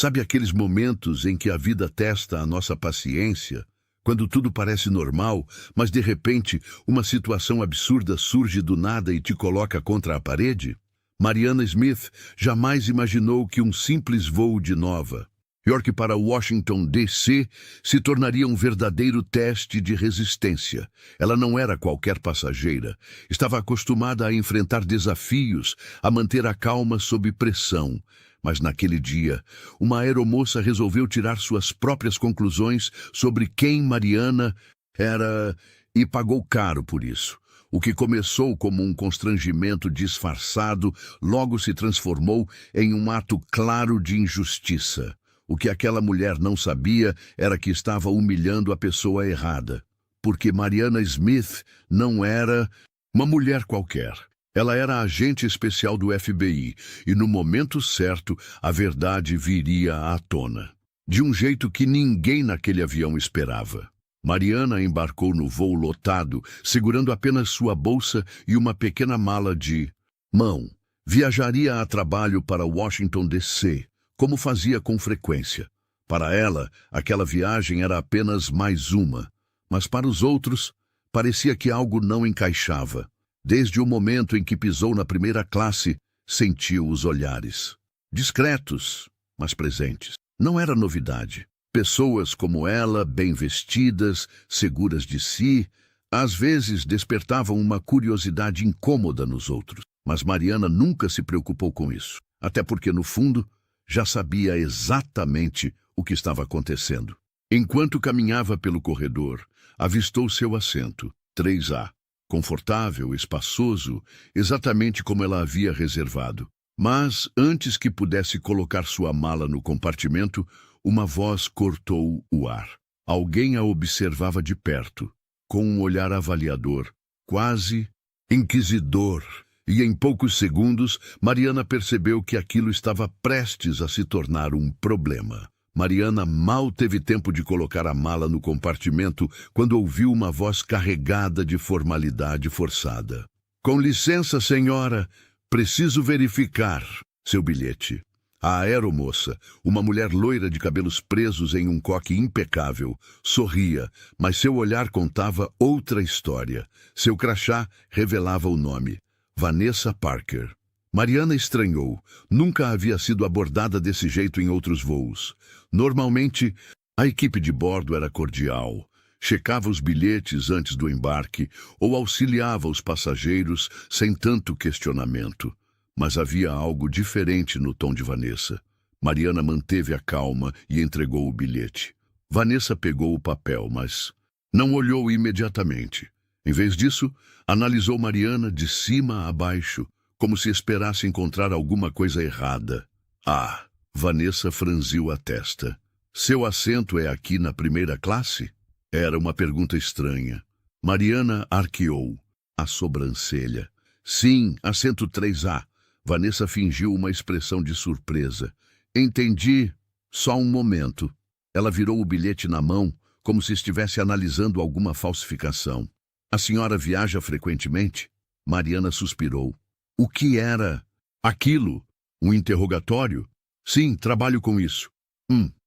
Sabe aqueles momentos em que a vida testa a nossa paciência? Quando tudo parece normal, mas de repente uma situação absurda surge do nada e te coloca contra a parede? Mariana Smith jamais imaginou que um simples voo de Nova York para Washington, D.C. se tornaria um verdadeiro teste de resistência. Ela não era qualquer passageira. Estava acostumada a enfrentar desafios, a manter a calma sob pressão. Mas naquele dia, uma aeromoça resolveu tirar suas próprias conclusões sobre quem Mariana era e pagou caro por isso. O que começou como um constrangimento disfarçado, logo se transformou em um ato claro de injustiça. O que aquela mulher não sabia era que estava humilhando a pessoa errada. Porque Mariana Smith não era uma mulher qualquer. Ela era agente especial do FBI e, no momento certo, a verdade viria à tona. De um jeito que ninguém naquele avião esperava. Mariana embarcou no voo lotado, segurando apenas sua bolsa e uma pequena mala de mão. Viajaria a trabalho para Washington, D.C., como fazia com frequência. Para ela, aquela viagem era apenas mais uma, mas para os outros, parecia que algo não encaixava. Desde o momento em que pisou na primeira classe, sentiu os olhares. Discretos, mas presentes. Não era novidade. Pessoas como ela, bem vestidas, seguras de si, às vezes despertavam uma curiosidade incômoda nos outros. Mas Mariana nunca se preocupou com isso. Até porque, no fundo, já sabia exatamente o que estava acontecendo. Enquanto caminhava pelo corredor, avistou seu assento, 3A, confortável, espaçoso, exatamente como ela havia reservado. Mas, antes que pudesse colocar sua mala no compartimento, uma voz cortou o ar. Alguém a observava de perto, com um olhar avaliador, quase inquisidor. E em poucos segundos, Mariana percebeu que aquilo estava prestes a se tornar um problema. Mariana mal teve tempo de colocar a mala no compartimento quando ouviu uma voz carregada de formalidade forçada. Com licença, senhora, preciso verificar seu bilhete. A aeromoça, uma mulher loira de cabelos presos em um coque impecável, sorria, mas seu olhar contava outra história. Seu crachá revelava o nome. Vanessa Parker. Mariana estranhou. Nunca havia sido abordada desse jeito em outros voos. Normalmente, a equipe de bordo era cordial. Checava os bilhetes antes do embarque ou auxiliava os passageiros sem tanto questionamento. Mas havia algo diferente no tom de Vanessa. Mariana manteve a calma e entregou o bilhete. Vanessa pegou o papel, mas não olhou imediatamente. Em vez disso, analisou Mariana de cima a baixo, como se esperasse encontrar alguma coisa errada. Ah, Vanessa franziu a testa. Seu assento é aqui na primeira classe? Era uma pergunta estranha. Mariana arqueou a sobrancelha. Sim, assento 3A. Vanessa fingiu uma expressão de surpresa. Entendi. Só um momento. Ela virou o bilhete na mão, como se estivesse analisando alguma falsificação. A senhora viaja frequentemente? Mariana suspirou. O que era aquilo? Um interrogatório? Sim, trabalho com isso.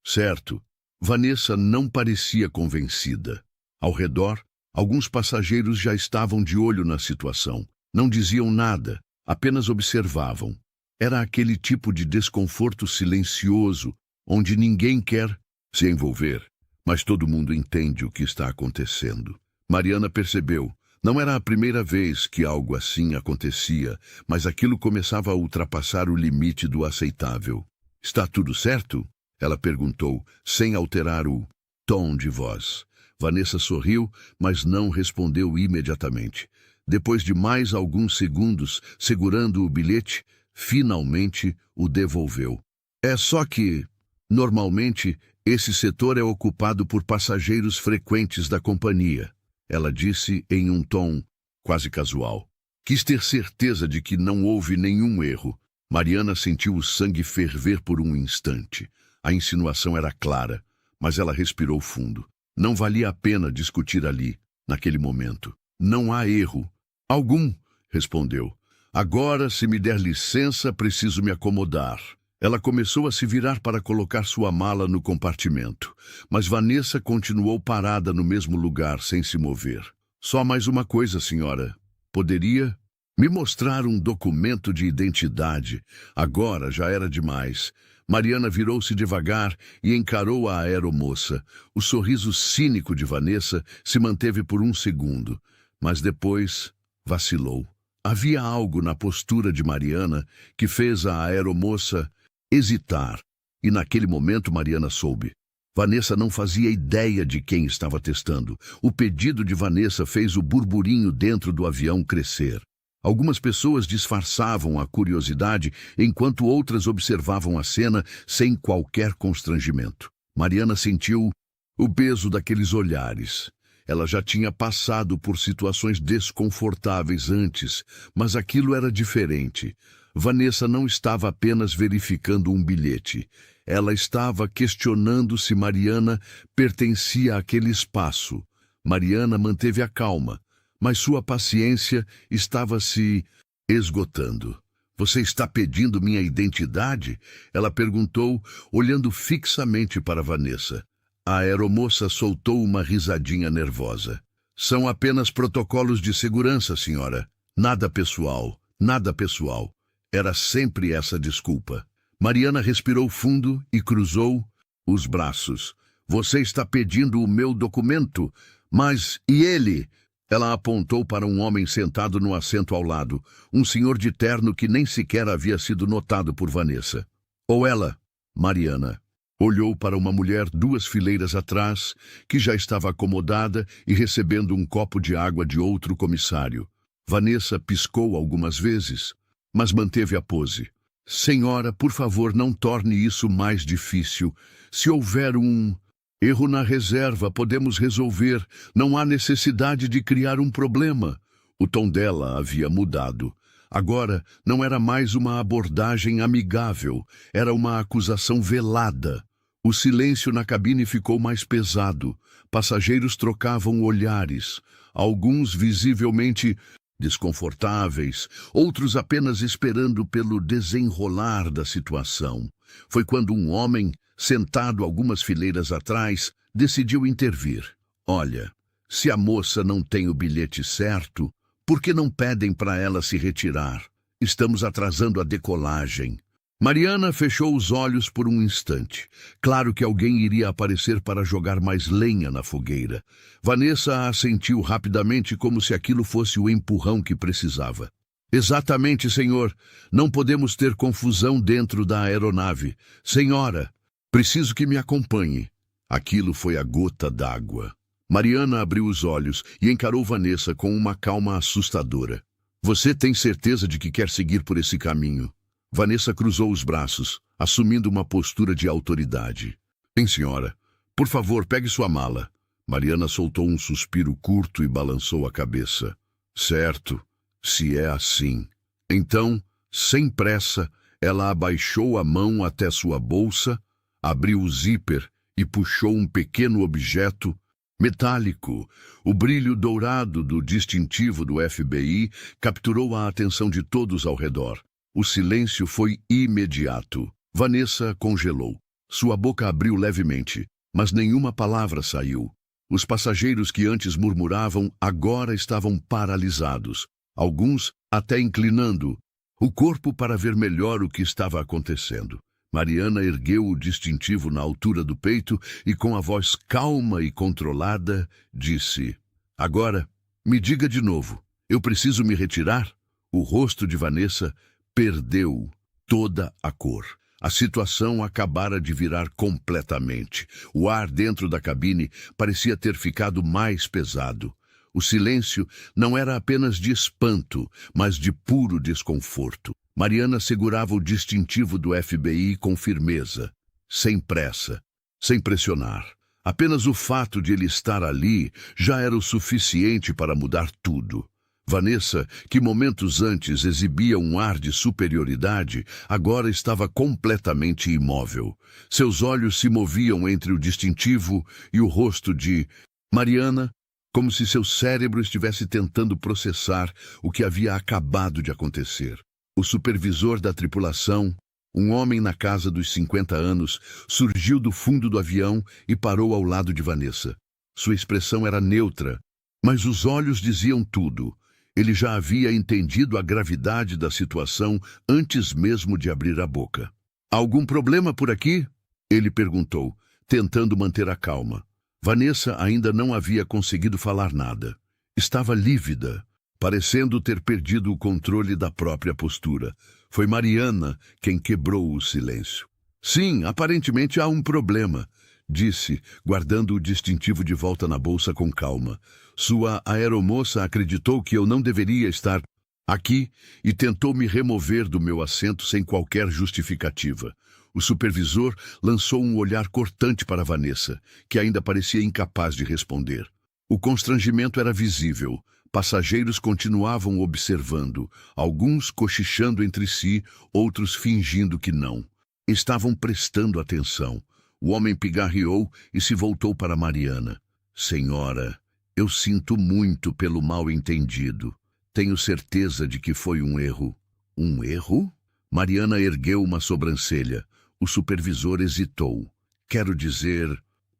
Certo. Vanessa não parecia convencida. Ao redor, alguns passageiros já estavam de olho na situação. Não diziam nada, apenas observavam. Era aquele tipo de desconforto silencioso, onde ninguém quer se envolver, mas todo mundo entende o que está acontecendo. Mariana percebeu. Não era a primeira vez que algo assim acontecia, mas aquilo começava a ultrapassar o limite do aceitável. Está tudo certo? Ela perguntou, sem alterar o tom de voz. Vanessa sorriu, mas não respondeu imediatamente. Depois de mais alguns segundos, segurando o bilhete, finalmente o devolveu. É só que, normalmente, esse setor é ocupado por passageiros frequentes da companhia. Ela disse em um tom quase casual. Quis ter certeza de que não houve nenhum erro. Mariana sentiu o sangue ferver por um instante. A insinuação era clara, mas ela respirou fundo. Não valia a pena discutir ali, naquele momento. Não há erro algum, respondeu. Agora, se me der licença, preciso me acomodar. Ela começou a se virar para colocar sua mala no compartimento, mas Vanessa continuou parada no mesmo lugar, sem se mover. Só mais uma coisa, senhora. Poderia me mostrar um documento de identidade? Agora já era demais. Mariana virou-se devagar e encarou a aeromoça. O sorriso cínico de Vanessa se manteve por um segundo, mas depois vacilou. Havia algo na postura de Mariana que fez a aeromoça hesitar, e naquele momento Mariana soube. Vanessa não fazia ideia de quem estava testando. O pedido de Vanessa fez o burburinho dentro do avião crescer. Algumas pessoas disfarçavam a curiosidade, enquanto outras observavam a cena sem qualquer constrangimento. Mariana sentiu o peso daqueles olhares. Ela já tinha passado por situações desconfortáveis antes, mas aquilo era diferente. Vanessa não estava apenas verificando um bilhete. Ela estava questionando se Mariana pertencia àquele espaço. Mariana manteve a calma, mas sua paciência estava se esgotando. Você está pedindo minha identidade? Ela perguntou, olhando fixamente para Vanessa. A aeromoça soltou uma risadinha nervosa. São apenas protocolos de segurança, senhora. Nada pessoal, nada pessoal. Era sempre essa desculpa. Mariana respirou fundo e cruzou os braços. Você está pedindo o meu documento? Mas e ele? Ela apontou para um homem sentado no assento ao lado, um senhor de terno que nem sequer havia sido notado por Vanessa. Ou ela, Mariana, olhou para uma mulher 2 fileiras atrás, que já estava acomodada e recebendo um copo de água de outro comissário. Vanessa piscou algumas vezes, mas manteve a pose. Senhora, por favor, não torne isso mais difícil. Se houver um erro na reserva, podemos resolver. Não há necessidade de criar um problema. O tom dela havia mudado. Agora, não era mais uma abordagem amigável, era uma acusação velada. O silêncio na cabine ficou mais pesado. Passageiros trocavam olhares, alguns visivelmente desconfortáveis, outros apenas esperando pelo desenrolar da situação. Foi quando um homem, sentado algumas fileiras atrás, decidiu intervir. Olha, se a moça não tem o bilhete certo, por que não pedem para ela se retirar? Estamos atrasando a decolagem. Mariana fechou os olhos por um instante. Claro que alguém iria aparecer para jogar mais lenha na fogueira. Vanessa assentiu rapidamente como se aquilo fosse o empurrão que precisava. Exatamente, senhor. Não podemos ter confusão dentro da aeronave. Senhora, preciso que me acompanhe. Aquilo foi a gota d'água. Mariana abriu os olhos e encarou Vanessa com uma calma assustadora. Você tem certeza de que quer seguir por esse caminho? Vanessa cruzou os braços, assumindo uma postura de autoridade. Sim, senhora. Por favor, pegue sua mala. Mariana soltou um suspiro curto e balançou a cabeça. Certo, se é assim. Então, sem pressa, ela abaixou a mão até sua bolsa, abriu o zíper e puxou um pequeno objeto metálico. O brilho dourado do distintivo do FBI capturou a atenção de todos ao redor. O silêncio foi imediato. Vanessa congelou. Sua boca abriu levemente, mas nenhuma palavra saiu. Os passageiros que antes murmuravam agora estavam paralisados, alguns até inclinando o corpo para ver melhor o que estava acontecendo. Mariana ergueu o distintivo na altura do peito e, com a voz calma e controlada, disse: Agora, me diga de novo, eu preciso me retirar? O rosto de Vanessa perdeu toda a cor. A situação acabara de virar completamente. O ar dentro da cabine parecia ter ficado mais pesado. O silêncio não era apenas de espanto, mas de puro desconforto. Mariana segurava o distintivo do FBI com firmeza, sem pressa, sem pressionar. Apenas o fato de ele estar ali já era o suficiente para mudar tudo. Vanessa, que momentos antes exibia um ar de superioridade, agora estava completamente imóvel. Seus olhos se moviam entre o distintivo e o rosto de Mariana, como se seu cérebro estivesse tentando processar o que havia acabado de acontecer. O supervisor da tripulação Um homem na casa dos 50 anos surgiu do fundo do avião e parou ao lado de Vanessa. Sua expressão era neutra, mas os olhos diziam tudo. Ele já havia entendido a gravidade da situação antes mesmo de abrir a boca. "Algum problema por aqui?" ele perguntou, tentando manter a calma. Vanessa ainda não havia conseguido falar nada. Estava lívida, parecendo ter perdido o controle da própria postura. Foi Mariana quem quebrou o silêncio. "Sim, aparentemente há um problema", disse, guardando o distintivo de volta na bolsa com calma. "Sua aeromoça acreditou que eu não deveria estar aqui e tentou me remover do meu assento sem qualquer justificativa." O supervisor lançou um olhar cortante para Vanessa, que ainda parecia incapaz de responder. O constrangimento era visível. Passageiros continuavam observando, alguns cochichando entre si, outros fingindo que não. Estavam prestando atenção. O homem pigarreou e se voltou para Mariana. "Senhora, eu sinto muito pelo mal-entendido. Tenho certeza de que foi um erro." "Um erro?" Mariana ergueu uma sobrancelha. O supervisor hesitou. "Quero dizer,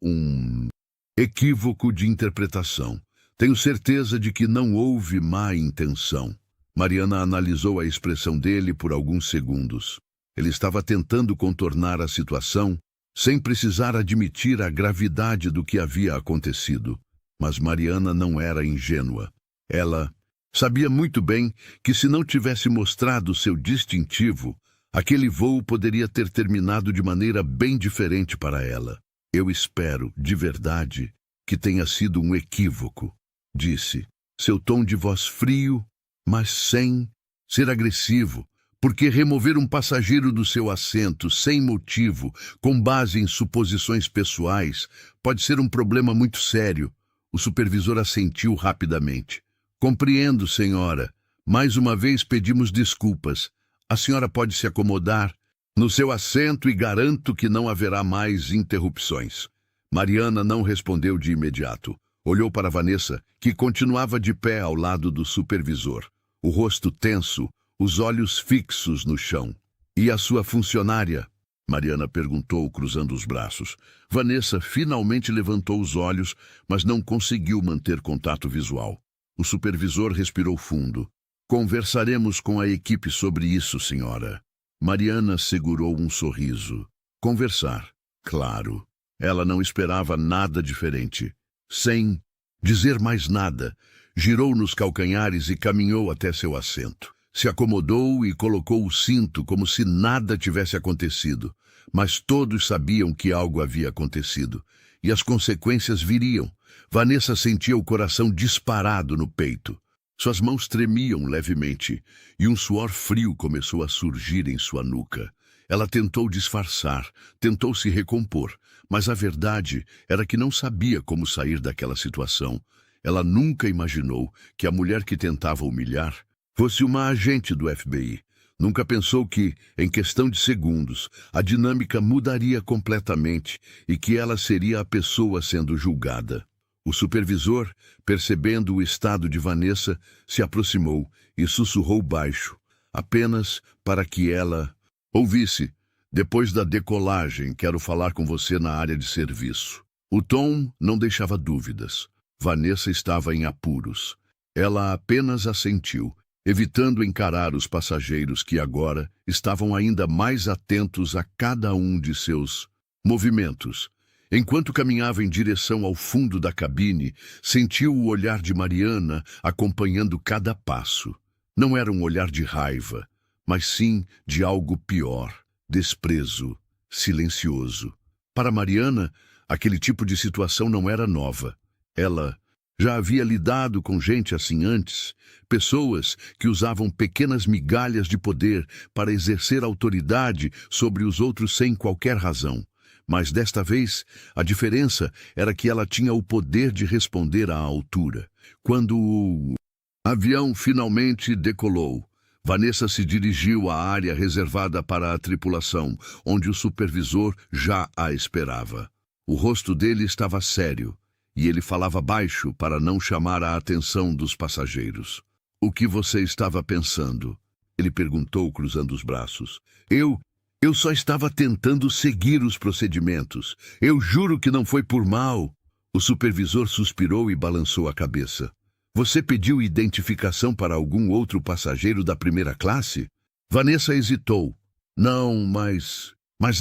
um equívoco de interpretação. Tenho certeza de que não houve má intenção." Mariana analisou a expressão dele por alguns segundos. Ele estava tentando contornar a situação sem precisar admitir a gravidade do que havia acontecido. Mas Mariana não era ingênua. Ela sabia muito bem que, se não tivesse mostrado seu distintivo, aquele voo poderia ter terminado de maneira bem diferente para ela. "Eu espero, de verdade, que tenha sido um equívoco", disse, seu tom de voz frio, mas sem ser agressivo, porque remover um passageiro do seu assento sem motivo, com base em suposições pessoais, pode ser um problema muito sério. O supervisor assentiu rapidamente. "Compreendo, senhora. Mais uma vez pedimos desculpas. A senhora pode se acomodar no seu assento e garanto que não haverá mais interrupções." Mariana não respondeu de imediato. Olhou para Vanessa, que continuava de pé ao lado do supervisor, o rosto tenso, os olhos fixos no chão. "E a sua funcionária?" Mariana perguntou, cruzando os braços. Vanessa finalmente levantou os olhos, mas não conseguiu manter contato visual. O supervisor respirou fundo. "Conversaremos com a equipe sobre isso, senhora." Mariana segurou um sorriso. Conversar, claro. Ela não esperava nada diferente. Sem dizer mais nada, girou nos calcanhares e caminhou até seu assento. Se acomodou e colocou o cinto como se nada tivesse acontecido. Mas todos sabiam que algo havia acontecido. E as consequências viriam. Vanessa sentia o coração disparado no peito. Suas mãos tremiam levemente e um suor frio começou a surgir em sua nuca. Ela tentou disfarçar, tentou se recompor, mas a verdade era que não sabia como sair daquela situação. Ela nunca imaginou que a mulher que tentava humilhar fosse uma agente do FBI. Nunca pensou que, em questão de segundos, a dinâmica mudaria completamente e que ela seria a pessoa sendo julgada. O supervisor, percebendo o estado de Vanessa, se aproximou e sussurrou baixo, apenas para que ela ouvisse. "Depois da decolagem, quero falar com você na área de serviço." O tom não deixava dúvidas. Vanessa estava em apuros. Ela apenas assentiu, evitando encarar os passageiros que agora estavam ainda mais atentos a cada um de seus movimentos. Enquanto caminhava em direção ao fundo da cabine, sentiu o olhar de Mariana acompanhando cada passo. Não era um olhar de raiva, mas sim de algo pior, desprezo, silencioso. Para Mariana, aquele tipo de situação não era nova. Ela já havia lidado com gente assim antes, pessoas que usavam pequenas migalhas de poder para exercer autoridade sobre os outros sem qualquer razão. Mas desta vez, a diferença era que ela tinha o poder de responder à altura. Quando o avião finalmente decolou, Vanessa se dirigiu à área reservada para a tripulação, onde o supervisor já a esperava. O rosto dele estava sério, e ele falava baixo para não chamar a atenção dos passageiros. "O que você estava pensando?" ele perguntou, cruzando os braços. Eu Eu só estava tentando seguir os procedimentos. Eu juro que não foi por mal. O supervisor suspirou e balançou a cabeça. Você pediu identificação para algum outro passageiro da primeira classe? Vanessa hesitou. Não, mas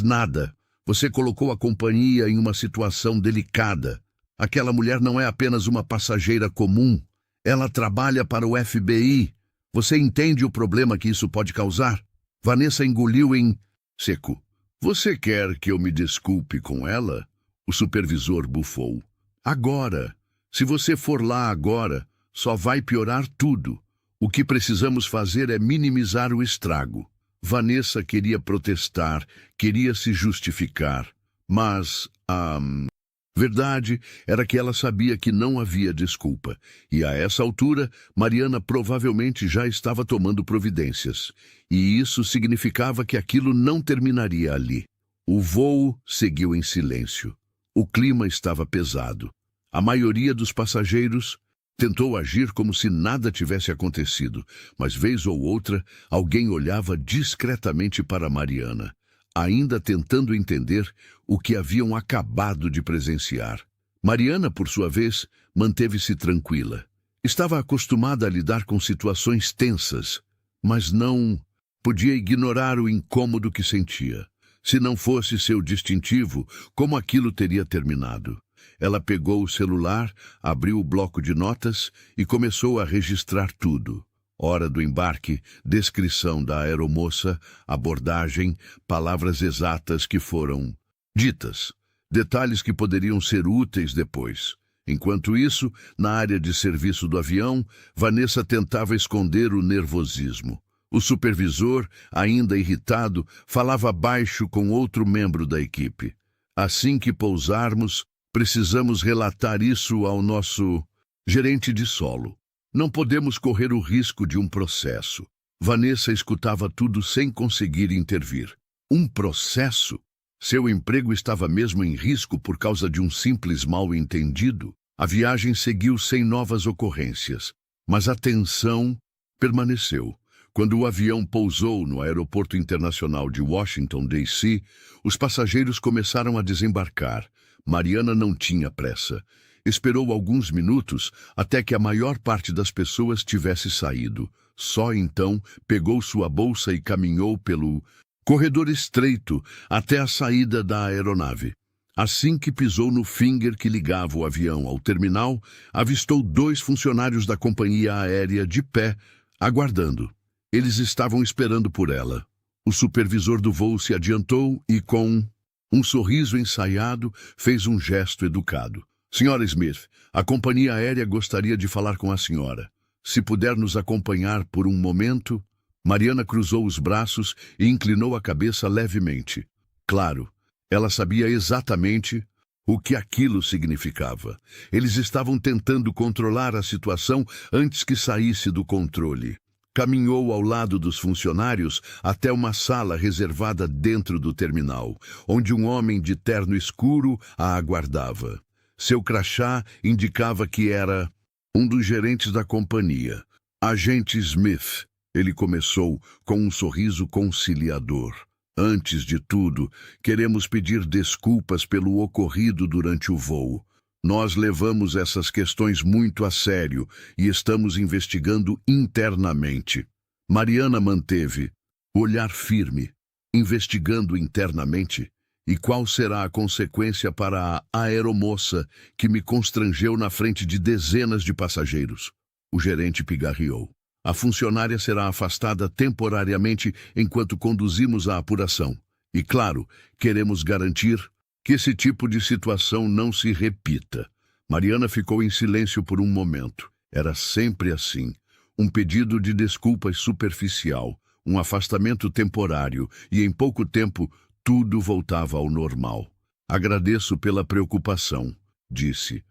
nada. Você colocou a companhia em uma situação delicada. Aquela mulher não é apenas uma passageira comum. Ela trabalha para o FBI. Você entende o problema que isso pode causar? Vanessa engoliu em seco. Você quer que eu me desculpe com ela? O supervisor bufou. Agora. Se você for lá agora, só vai piorar tudo. O que precisamos fazer é minimizar o estrago. Vanessa queria protestar, queria se justificar, mas a verdade era que ela sabia que não havia desculpa, e a essa altura, Mariana provavelmente já estava tomando providências, e isso significava que aquilo não terminaria ali. O voo seguiu em silêncio. O clima estava pesado. A maioria dos passageiros tentou agir como se nada tivesse acontecido, mas vez ou outra alguém olhava discretamente para Mariana, ainda tentando entender o que haviam acabado de presenciar. Mariana, por sua vez, manteve-se tranquila. Estava acostumada a lidar com situações tensas, mas não podia ignorar o incômodo que sentia. Se não fosse seu distintivo, como aquilo teria terminado? Ela pegou o celular, abriu o bloco de notas e começou a registrar tudo. Hora do embarque, descrição da aeromoça, abordagem, palavras exatas que foram ditas, detalhes que poderiam ser úteis depois. Enquanto isso, na área de serviço do avião, Vanessa tentava esconder o nervosismo. O supervisor, ainda irritado, falava baixo com outro membro da equipe. Assim que pousarmos, precisamos relatar isso ao nosso gerente de solo. Não podemos correr o risco de um processo. Vanessa escutava tudo sem conseguir intervir. Um processo? Seu emprego estava mesmo em risco por causa de um simples mal-entendido? A viagem seguiu sem novas ocorrências, mas a tensão permaneceu. Quando o avião pousou no Aeroporto Internacional de Washington, D.C., os passageiros começaram a desembarcar. Mariana não tinha pressa. Esperou alguns minutos até que a maior parte das pessoas tivesse saído. Só então pegou sua bolsa e caminhou pelo corredor estreito até a saída da aeronave. Assim que pisou no finger que ligava o avião ao terminal, avistou 2 funcionários da companhia aérea de pé, aguardando. Eles estavam esperando por ela. O supervisor do voo se adiantou e, com um sorriso ensaiado, fez um gesto educado. Senhora Smith, a companhia aérea gostaria de falar com a senhora. Se puder nos acompanhar por um momento... Mariana cruzou os braços e inclinou a cabeça levemente. Claro, ela sabia exatamente o que aquilo significava. Eles estavam tentando controlar a situação antes que saísse do controle. Caminhou ao lado dos funcionários até uma sala reservada dentro do terminal, onde um homem de terno escuro a aguardava. Seu crachá indicava que era um dos gerentes da companhia. Agente Smith, ele começou com um sorriso conciliador. Antes de tudo, queremos pedir desculpas pelo ocorrido durante o voo. Nós levamos essas questões muito a sério e estamos investigando internamente. Mariana manteve o olhar firme, investigando internamente. E qual será a consequência para a aeromoça que me constrangeu na frente de dezenas de passageiros? O gerente pigarreou. A funcionária será afastada temporariamente enquanto conduzimos a apuração. E, claro, queremos garantir que esse tipo de situação não se repita. Mariana ficou em silêncio por um momento. Era sempre assim. Um pedido de desculpas superficial, um afastamento temporário, e em pouco tempo tudo voltava ao normal. Agradeço pela preocupação, disse.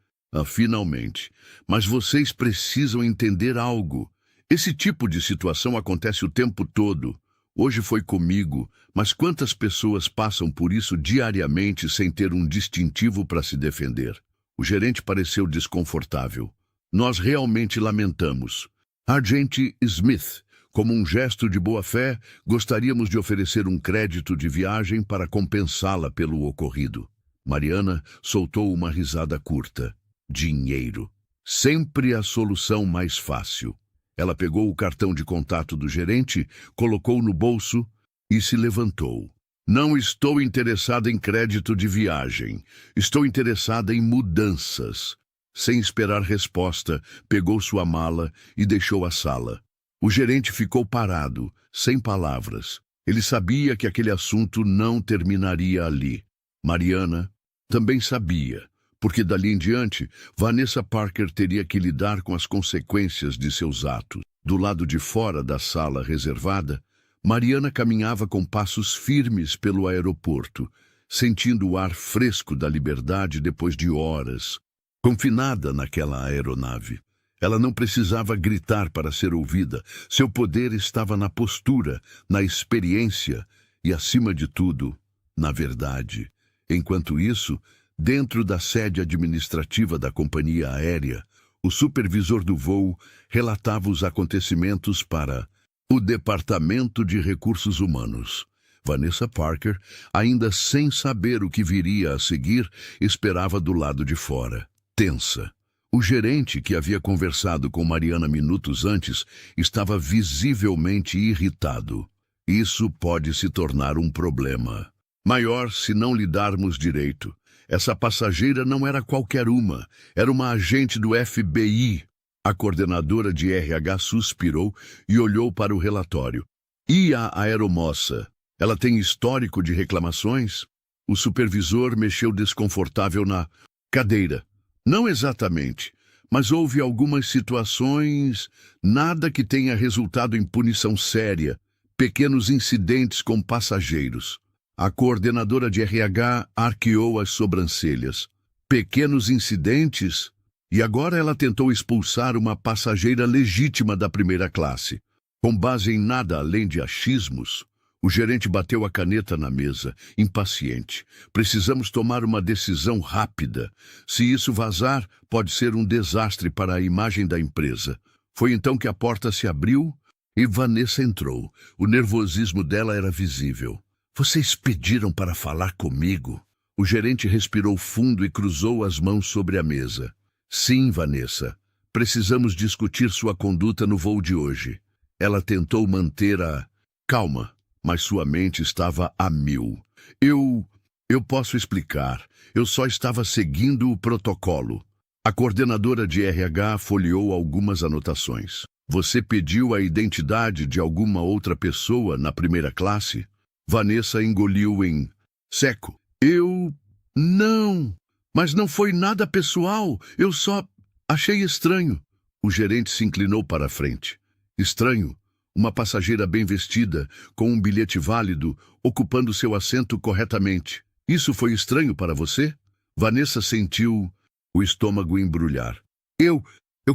Finalmente. Mas vocês precisam entender algo. Esse tipo de situação acontece o tempo todo. Hoje foi comigo, mas quantas pessoas passam por isso diariamente sem ter um distintivo para se defender? O gerente pareceu desconfortável. Nós realmente lamentamos. Agente Smith, Como um gesto de boa-fé, gostaríamos de oferecer um crédito de viagem para compensá-la pelo ocorrido. Mariana soltou uma risada curta. Dinheiro. Sempre a solução mais fácil. Ela pegou o cartão de contato do gerente, colocou no bolso e se levantou. Não estou interessada em crédito de viagem. Estou interessada em mudanças. Sem esperar resposta, pegou sua mala e deixou a sala. O gerente ficou parado, sem palavras. Ele sabia que aquele assunto não terminaria ali. Mariana também sabia, porque dali em diante, Vanessa Parker teria que lidar com as consequências de seus atos. Do lado de fora da sala reservada, Mariana caminhava com passos firmes pelo aeroporto, sentindo o ar fresco da liberdade depois de horas, confinada naquela aeronave. Ela não precisava gritar para ser ouvida. Seu poder estava na postura, na experiência e, acima de tudo, na verdade. Enquanto isso, dentro da sede administrativa da companhia aérea, o supervisor do voo relatava os acontecimentos para o Departamento de Recursos Humanos. Vanessa Parker, ainda sem saber o que viria a seguir, esperava do lado de fora, tensa. O gerente, que havia conversado com Mariana minutos antes, estava visivelmente irritado. Isso pode se tornar um problema maior se não lidarmos direito. Essa passageira não era qualquer uma, era uma agente do FBI. A coordenadora de RH suspirou e olhou para o relatório. E a aeromoça? Ela tem histórico de reclamações? O supervisor mexeu desconfortável na cadeira. Não exatamente, mas houve algumas situações, nada que tenha resultado em punição séria, pequenos incidentes com passageiros. A coordenadora de RH arqueou as sobrancelhas. Pequenos incidentes? E agora ela tentou expulsar uma passageira legítima da primeira classe. Com base em nada além de achismos, o gerente bateu a caneta na mesa, impaciente. Precisamos tomar uma decisão rápida. Se isso vazar, pode ser um desastre para a imagem da empresa. Foi então que a porta se abriu e Vanessa entrou. O nervosismo dela era visível. Vocês pediram para falar comigo? O gerente respirou fundo e cruzou as mãos sobre a mesa. Sim, Vanessa. Precisamos discutir sua conduta no voo de hoje. Ela tentou manter a calma, mas sua mente estava a mil. Eu posso explicar. Eu só estava seguindo o protocolo. A coordenadora de RH folheou algumas anotações. Você pediu a identidade de alguma outra pessoa na primeira classe? Vanessa engoliu em seco. Não. Mas não foi nada pessoal. Eu só achei estranho. O gerente se inclinou para a frente. Estranho. Uma passageira bem vestida, com um bilhete válido, ocupando seu assento corretamente. Isso foi estranho para você? Vanessa sentiu o estômago embrulhar. Eu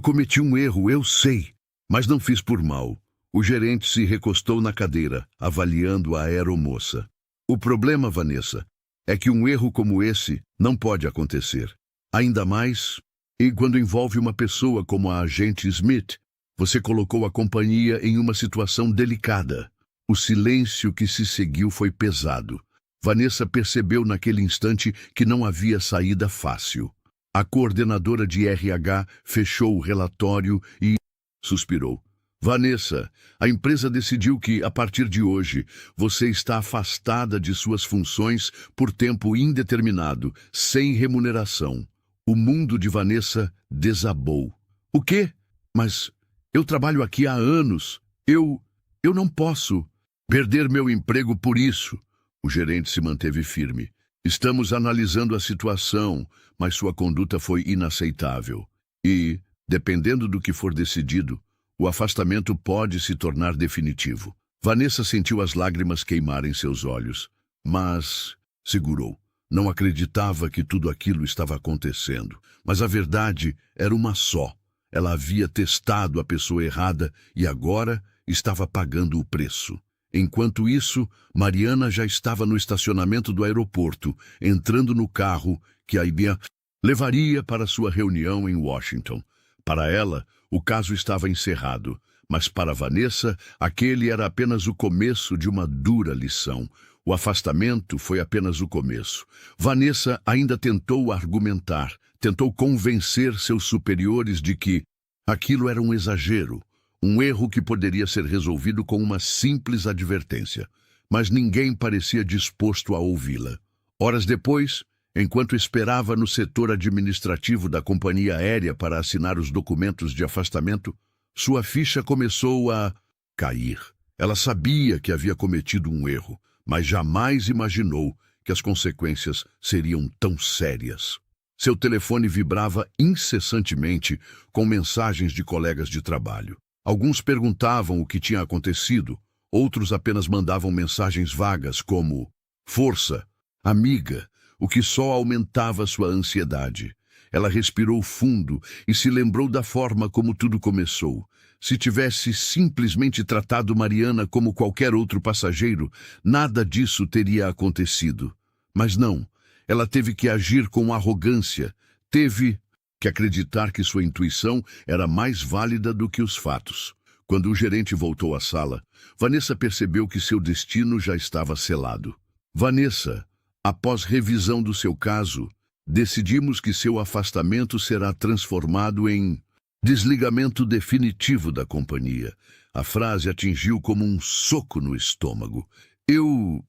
cometi um erro, eu sei, mas não fiz por mal. O gerente se recostou na cadeira, avaliando a aeromoça. O problema, Vanessa, é que um erro como esse não pode acontecer. Ainda mais, e quando envolve uma pessoa como a agente Smith. Você colocou a companhia em uma situação delicada. O silêncio que se seguiu foi pesado. Vanessa percebeu naquele instante que não havia saída fácil. A coordenadora de RH fechou o relatório e suspirou. Vanessa, a empresa decidiu que, a partir de hoje, você está afastada de suas funções por tempo indeterminado, sem remuneração. O mundo de Vanessa desabou. O quê? Mas eu trabalho aqui há anos. Eu não posso perder meu emprego por isso. O gerente se manteve firme. Estamos analisando a situação, mas sua conduta foi inaceitável. E, dependendo do que for decidido, o afastamento pode se tornar definitivo. Vanessa sentiu as lágrimas queimarem seus olhos, mas segurou. Não acreditava que tudo aquilo estava acontecendo. Mas a verdade era uma só. Ela havia testado a pessoa errada e agora estava pagando o preço. Enquanto isso, Mariana já estava no estacionamento do aeroporto, entrando no carro que a IBM levaria para sua reunião em Washington. Para ela, o caso estava encerrado, Mas para Vanessa, aquele era apenas o começo de uma dura lição. O afastamento foi apenas o começo. Vanessa ainda tentou argumentar, tentou convencer seus superiores de que aquilo era um exagero, um erro que poderia ser resolvido com uma simples advertência. Mas ninguém parecia disposto a ouvi-la. Horas depois, enquanto esperava no setor administrativo da companhia aérea para assinar os documentos de afastamento, sua ficha começou a cair. Ela sabia que havia cometido um erro, mas jamais imaginou que as consequências seriam tão sérias. Seu telefone vibrava incessantemente com mensagens de colegas de trabalho. Alguns perguntavam o que tinha acontecido, outros apenas mandavam mensagens vagas como "força", "amiga", o que só aumentava sua ansiedade. Ela respirou fundo e se lembrou da forma como tudo começou. Se tivesse simplesmente tratado Mariana como qualquer outro passageiro, nada disso teria acontecido. Mas não, ela teve que agir com arrogância, teve que acreditar que sua intuição era mais válida do que os fatos. Quando o gerente voltou à sala, Vanessa percebeu que seu destino já estava selado. "Vanessa, após revisão do seu caso, decidimos que seu afastamento será transformado em desligamento definitivo da companhia." A frase atingiu como um soco no estômago. Eu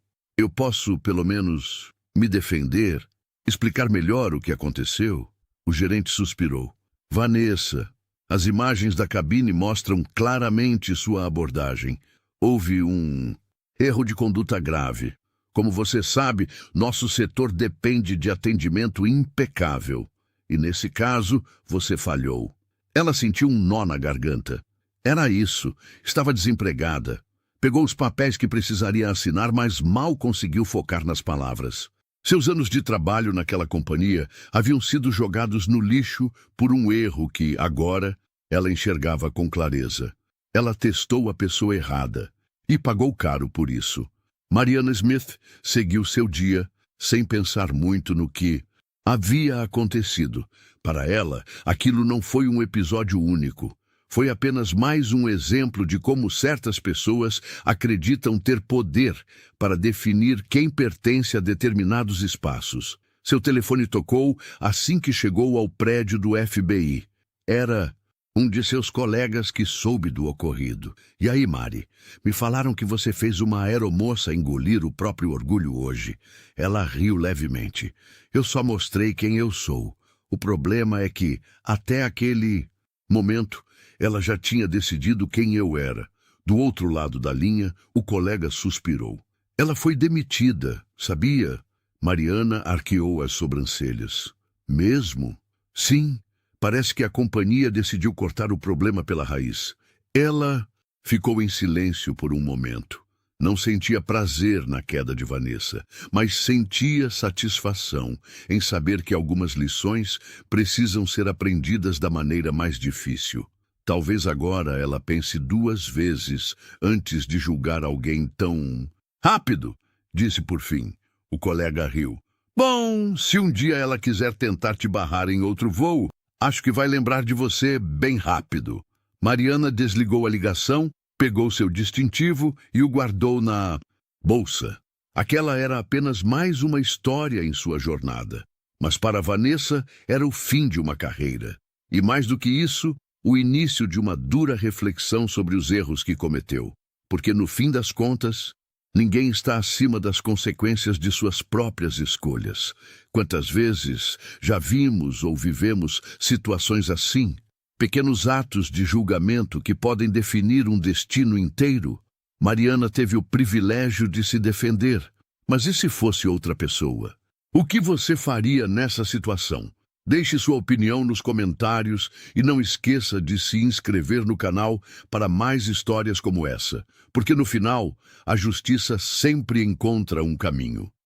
posso, pelo menos, me defender, explicar melhor o que aconteceu?" O gerente suspirou. "Vanessa, as imagens da cabine mostram claramente sua abordagem. Houve um erro de conduta grave. Como você sabe, nosso setor depende de atendimento impecável. E nesse caso, você falhou." Ela sentiu um nó na garganta. Era isso. Estava desempregada. Pegou os papéis que precisaria assinar, mas mal conseguiu focar nas palavras. Seus anos de trabalho naquela companhia haviam sido jogados no lixo por um erro que, agora, ela enxergava com clareza. Ela testou a pessoa errada e pagou caro por isso. Mariana Smith seguiu seu dia sem pensar muito no que havia acontecido. Para ela, aquilo não foi um episódio único. Foi apenas mais um exemplo de como certas pessoas acreditam ter poder para definir quem pertence a determinados espaços. Seu telefone tocou assim que chegou ao prédio do FBI. Era um de seus colegas que soube do ocorrido. "E aí, Mari? Me falaram que você fez uma aeromoça engolir o próprio orgulho hoje." Ela riu levemente. "Eu só mostrei quem eu sou. O problema é que, até aquele momento, ela já tinha decidido quem eu era." Do outro lado da linha, o colega suspirou. "Ela foi demitida, sabia?" Mariana arqueou as sobrancelhas. "Mesmo?" "Sim. Parece que a companhia decidiu cortar o problema pela raiz." Ela ficou em silêncio por um momento. Não sentia prazer na queda de Vanessa, mas sentia satisfação em saber que algumas lições precisam ser aprendidas da maneira mais difícil. Talvez agora ela pense 2 vezes antes de julgar alguém tão rápido, disse por fim. O colega riu. "Bom, se um dia ela quiser tentar te barrar em outro voo, acho que vai lembrar de você bem rápido." Mariana desligou a ligação, pegou seu distintivo e o guardou na bolsa. Aquela era apenas mais uma história em sua jornada. Mas para Vanessa era o fim de uma carreira. E mais do que isso, o início de uma dura reflexão sobre os erros que cometeu. Porque no fim das contas, ninguém está acima das consequências de suas próprias escolhas. Quantas vezes já vimos ou vivemos situações assim? Pequenos atos de julgamento que podem definir um destino inteiro. Mariana teve o privilégio de se defender. Mas e se fosse outra pessoa? O que você faria nessa situação? Deixe sua opinião nos comentários e não esqueça de se inscrever no canal para mais histórias como essa, porque no final, a justiça sempre encontra um caminho.